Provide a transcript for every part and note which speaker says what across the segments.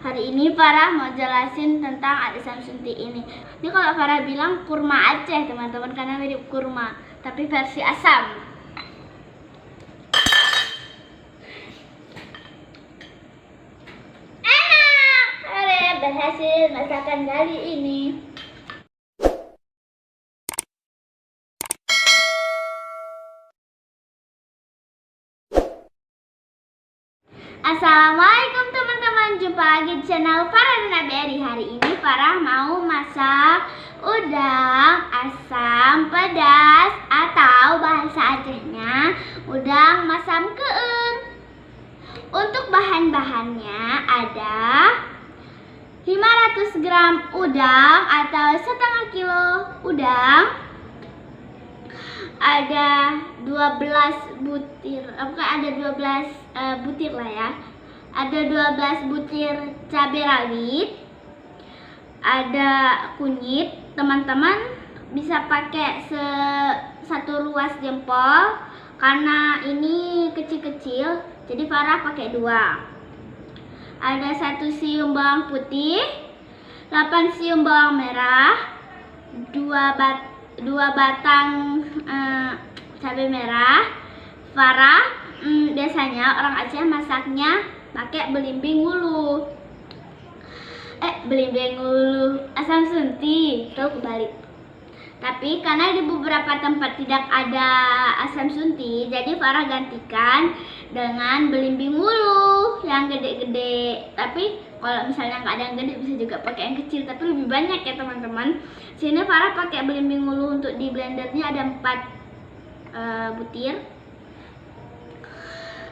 Speaker 1: Hari ini Farah mau jelasin tentang asam sunti ini. Ini kalau Farah bilang kurma Aceh teman-teman, karena mirip kurma, tapi versi asam. Enak! Farah berhasil masakan kali ini. Assalamualaikum teman-teman, jumpa lagi di channel Farah dan Abi. Hari ini Farah mau masak udang asam pedas atau bahasa Acehnya udang masam keeng. Untuk bahan-bahannya ada 500 gram udang atau setengah kilo udang, ada 12 butir, ada 12 butir lah ya. Ada 12 butir cabai rawit, ada kunyit. Teman-teman bisa pakai satu ruas jempol, karena ini kecil-kecil, jadi Farah pakai 2. Ada 1 siung bawang putih, 8 siung bawang merah, 2 batang cabai merah. Farah biasanya orang Aceh masaknya pakai belimbing ulu. Belimbing ulu asam sunti, tuh kebalik. Tapi karena di beberapa tempat tidak ada asam sunti, jadi Farah gantikan dengan belimbing ulu yang gede-gede. Tapi kalau misalnya nggak ada yang gede, bisa juga pakai yang kecil, tapi lebih banyak ya teman-teman. Sini Farah pakai belimbing ulu. Untuk di blendernya ada 4 butir.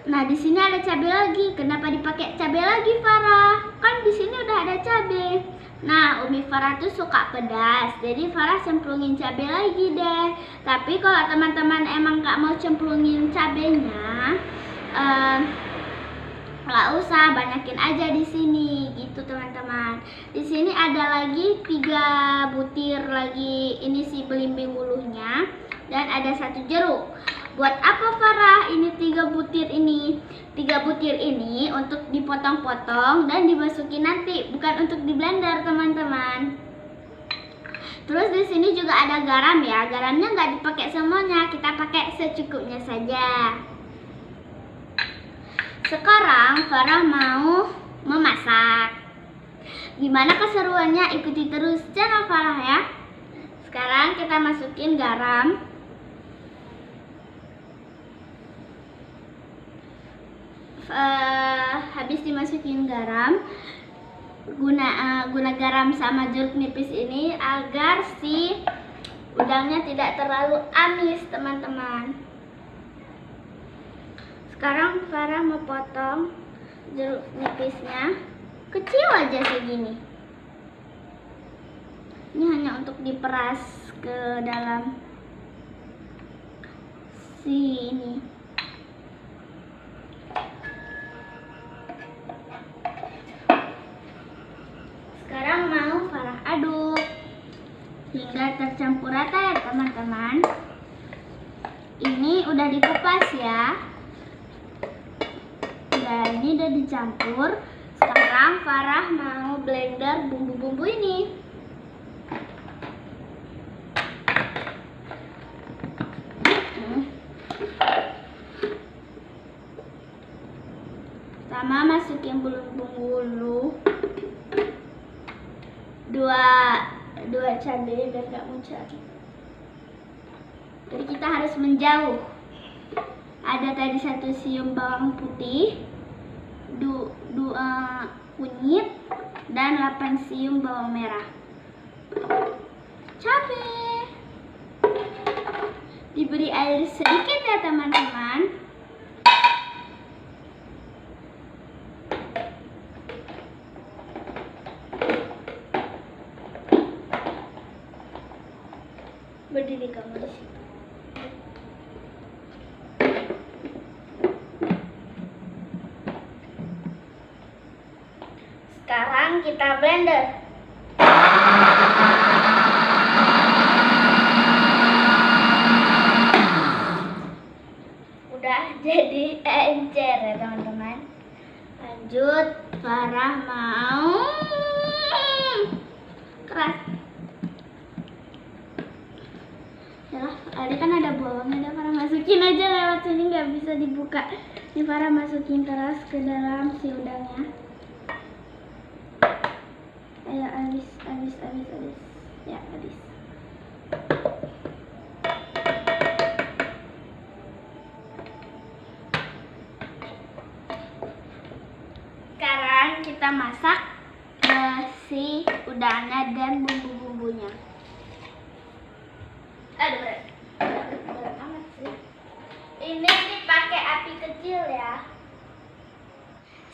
Speaker 1: Nah, di sini ada cabai lagi. Kenapa dipakai cabai lagi, Farah? Kan di sini udah ada cabai. Nah, Umi Farah tuh suka pedas, jadi Farah cemplungin cabai lagi deh. Tapi kalau teman-teman emang nggak mau cemplungin cabainya, nggak usah, banyakin aja di sini, gitu teman-teman. Di sini ada lagi 3 butir lagi, ini si belimbing ulunya, dan ada 1 jeruk. Buat apa Farah ini 3 butir ini? 3 butir ini untuk dipotong-potong dan dimasukin nanti, bukan untuk di blender teman-teman. Terus di sini juga ada garam ya. Garamnya nggak dipakai semuanya, kita pakai secukupnya saja. Sekarang Farah mau memasak. Gimana keseruannya? Ikuti terus channel Farah ya. Sekarang kita masukin garam. Habis dimasukin garam, guna garam sama jeruk nipis ini agar si udangnya tidak terlalu amis teman-teman. Sekarang Farah mau potong jeruk nipisnya kecil aja segini. Ini hanya untuk diperas ke dalam si ini. Sekarang mau Farah aduk hingga tercampur rata ya teman-teman. Ini udah dikupas ya. Dan ini udah dicampur. Sekarang Farah mau blender bumbu-bumbu ini. Pertama masukin bumbu-bumbu dua cabai biar gak muncrat. Jadi kita harus menjauh. Ada tadi 1 siung bawang putih, 2 kunyit, dan 8 siung bawang merah. Cabai. Diberi air sedikit ya teman-teman. Berdiri kamu di situ. Sekarang kita blender. Udah jadi encer ya teman-teman. Lanjut, Farah mau keras. Yalah, ada kan ada bolongnya, Farah masukin aja lewat sini, nggak bisa dibuka. Ini Farah masukin terus ke dalam si udangnya. Ayo, habis. Ya, habis. Sekarang kita masak si udangnya dan bumbu-bumbunya. Aduh, berat amat sih. Ini dipakai api kecil ya.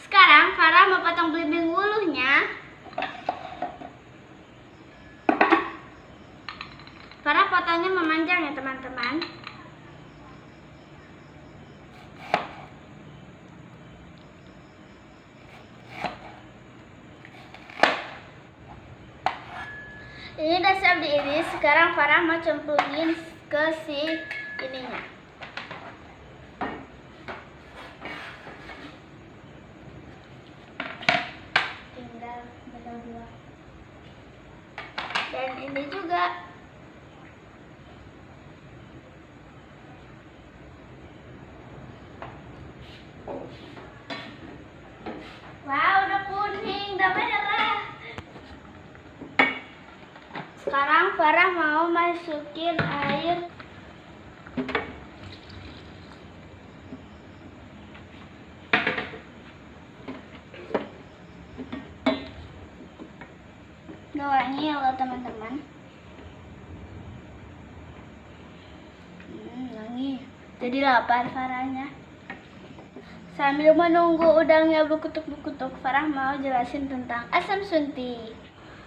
Speaker 1: Sekarang Farah mau potong belimbing wuluhnya. Farah potongnya memanjang ya teman-teman. Ini udah siap diiris. Sekarang Farah mau cemplungin ke si ininya. Tinggal dua. Dan ini juga. Wow, udah kuning, udah merah. Sekarang Farah mau masukin air. Wangi ya loh teman-teman. Wangi. Jadi lapar Farahnya. Sambil menunggu udangnya berkutuk-berkutuk, Farah mau jelasin tentang asam sunti.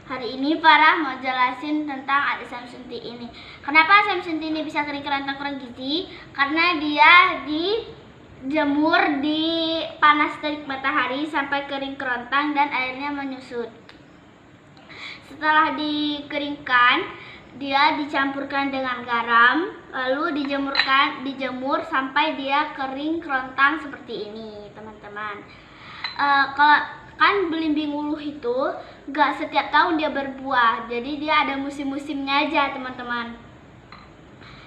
Speaker 1: Hari ini Farah mau jelasin tentang asam sunti ini. Kenapa asam sunti ini bisa kering kerontang kurang gizi? Karena dia dijemur di panas terik matahari sampai kering kerontang dan airnya menyusut. Setelah dikeringkan, dia dicampurkan dengan garam, lalu dijemur sampai dia kering kerontang seperti ini, teman-teman. Kalau kan belimbing wuluh itu gak setiap tahun dia berbuah, jadi dia ada musim-musimnya aja, teman-teman.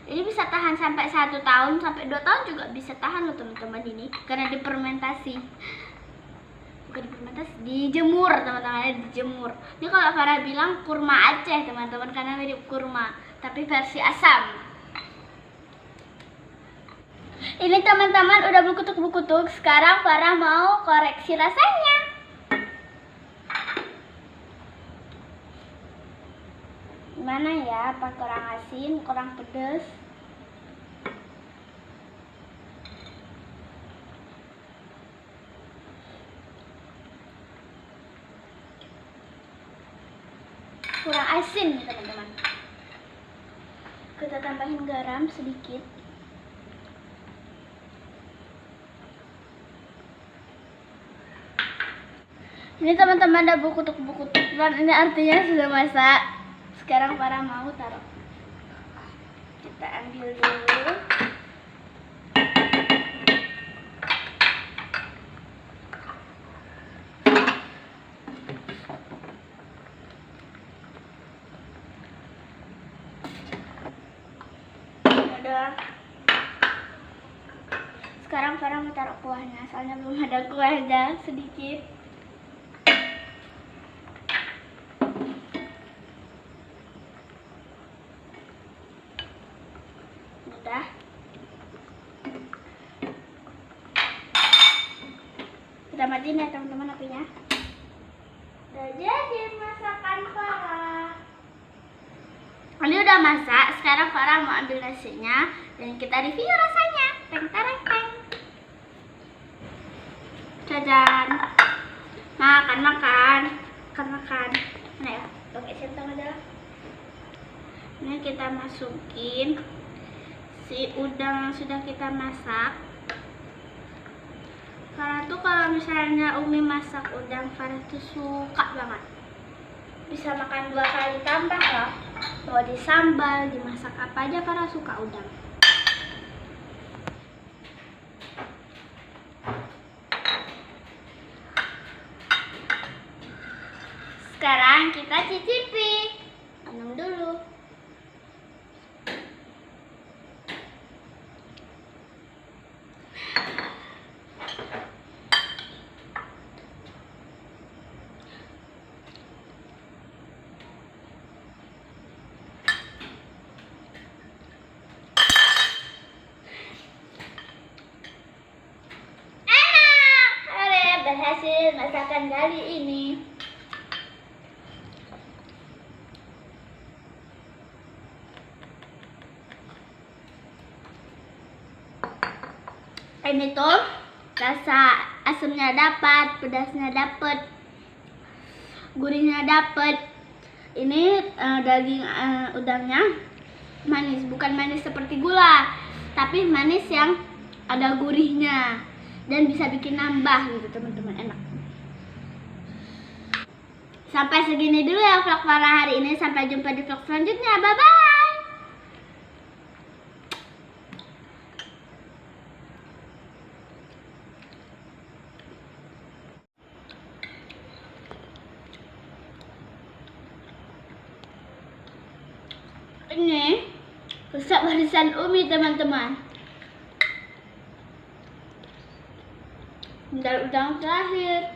Speaker 1: Ini bisa tahan sampai 1 tahun, sampai 2 tahun juga bisa tahan loh teman-teman ini, karena difermentasi. Bukan difermentasi, dijemur teman-teman, dijemur. Ini kalau Farah bilang kurma Aceh teman-teman, karena mirip kurma, tapi versi asam. Ini teman-teman udah berkutuk-berkutuk. Sekarang Farah mau koreksi rasanya. Gimana ya, apa kurang asin, kurang pedas? Kurang asin nih teman-teman. Kita tambahin garam sedikit. Ini teman-teman udah berkutuk-berkutuk dan ini artinya sudah masak. Sekarang Farah mau taruh. Kita ambil dulu. Sekarang Farah mau taruh kuahnya, soalnya belum ada kuahnya, sedikit. Udah. Kita matiin ya teman-teman apinya. Udah jadi masakan Farah. Ini udah masak, sekarang Farah mau ambil nasinya dan kita review rasanya. Teng tereng teng. Jajan. Makan. Nah ya, pakai sentong aja. Ini kita masukin si udang yang sudah kita masak. Farah tuh kalau misalnya Umi masak udang, Farah tuh suka banget. Bisa makan 2 kali tambah loh. Mau disambal, dimasak apa aja Farah suka udang. Sekarang kita cicipi. Tanam dulu. Berhasil masakan kali ini. Ini tuh rasa asamnya dapat, pedasnya dapat, gurihnya dapat. Ini daging udangnya manis, bukan manis seperti gula, tapi manis yang ada gurihnya dan bisa bikin nambah gitu teman-teman, enak. Sampai segini dulu ya vlog Farah hari ini, sampai jumpa di vlog selanjutnya, bye bye. Ini resep warisan Umi teman-teman. Tinggal udang terakhir.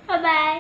Speaker 1: Bye bye.